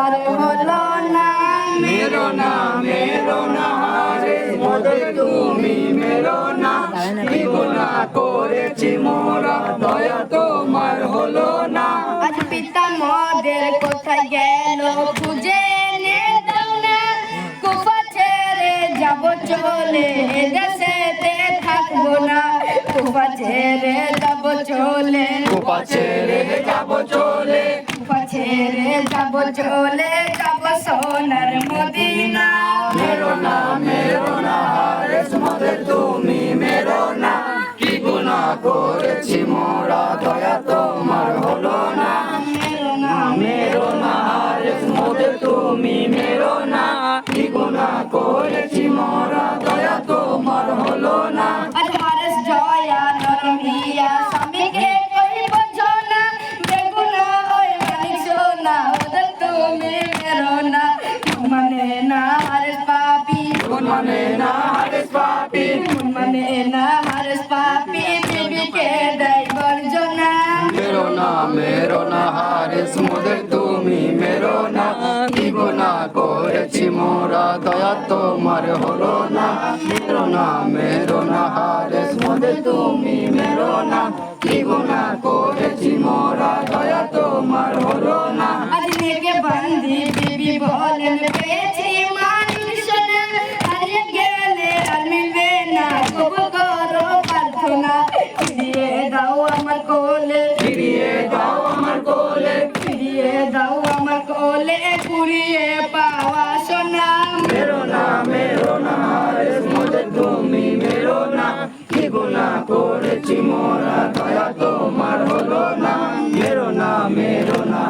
আর হলো না, মেরো না রে মোদের তুমি মেরো না, কি গুনাহ করেছি মোরা দয়া তোমার হলো না। আজ পিতা মোদের কোথায় গেল খুঁজে এনে দাও না, কুফা ছেড়ে যাব চলে দেশেতে থাকবো না, কুফা ছেড়ে যাব চলে, কুফা ছেড়ে যাব চলে, কুফা ছেড়ে যাব চলে, যাব সোনার মদিনা। মেরো না রে মোদের তুমি মেরো না, কি গুনাহ করেছি মোরা দয়া তোমার হলো না। মেরো না রে মোদের তুমি মেরো না, কি গুনাহ করেছি মোরা দয়া তোমার হলো না। আজ হারেস জয়া নরমিয়া স্বামীকে কহিব জনা, বেগুনা ওই মানিক সোনা ওদের তুমি মেরো না, মানে না হারেস পাপি, মানে না হারেস পাপি, মানে না হারেস পাপি, বিবিকে দেয় বর্জনা। মেরো না হারেস মোদের তুমি মেরো না, কি গুনাহ করেছি মোরা দয়া তোমার হলো না। মেরো না হারেস মোদের তুমি মেরো না, কি গুনাহ করেছি মোরা দয়া তোমার হলো না। আজ নেকে বন্দি বিবি বলেন পেয়েছি মানিক সোনা, হারিয়ে গেলে আর মিলবে না, কবুল করো প্রার্থনা, ফিরিয়ে দাও আমার কোলে, ফিরিয়ে দাও আমার কোলে, ফিরিয়ে দাও আমার কোলে, কুড়িয়ে পাওয়া সোনা। মেরো না হারেস মোদের তুমি মেরো না, কি গুনাহ করেছি মোরা দয়া তোমার হলো না। মেরো না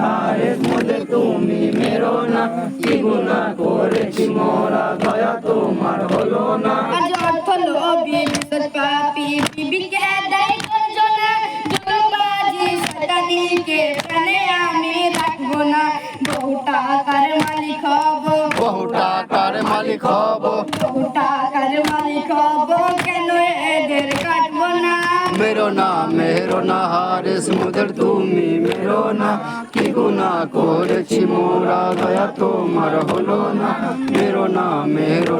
হারেস মোদের তুমি মেরো না, কি গুনাহ করেছি মোরা দয়া তোমার হলো না। আজ অর্থ লোভী বিপদ পাপী বিবিকে দেয় গর্জনা, জুলুমবাজি শয়তানিকে প্রাণে আমি রাখবো না, বহু টাকার মালিক হব, বহু টাকার মালিক হব, বহু টাকার মালিক হব, কেন এদের কাটবো না। মেরো না হারেস মোদের তুমি মেরো না, কি গুনাহ করেছি মোরা দয়া তোমার হলো না। মেরো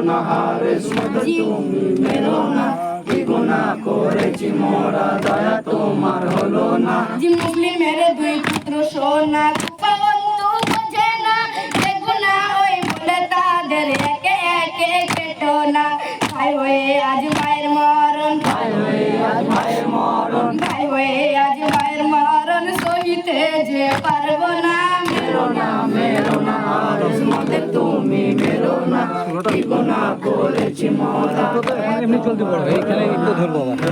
না হারেস মোদের তুমি মেরো না, কি গুনাহ করেছি মোরা দয়া তোমার হলো না। যে মুসলিমের দুই পুত্র সোনা, কুফা বন্ধু বোঝে না, বেগুনা ওই বলে তাদের একে একে কেটো না, ভাই হয়ে আজ ভাইয়ের মরণ, ভাই হয়ে আজ ভাইয়ের মরণ, ভাই হয়ে আজ ভাইয়ের মরণ সহিতে যে পারবো না। মেরো না হারেস মোদের তুমি মেরো না, কি গুনাহ করেছি মোরা। এমনি চলতে পারবে, এইখানে একটু ধরবো আবার।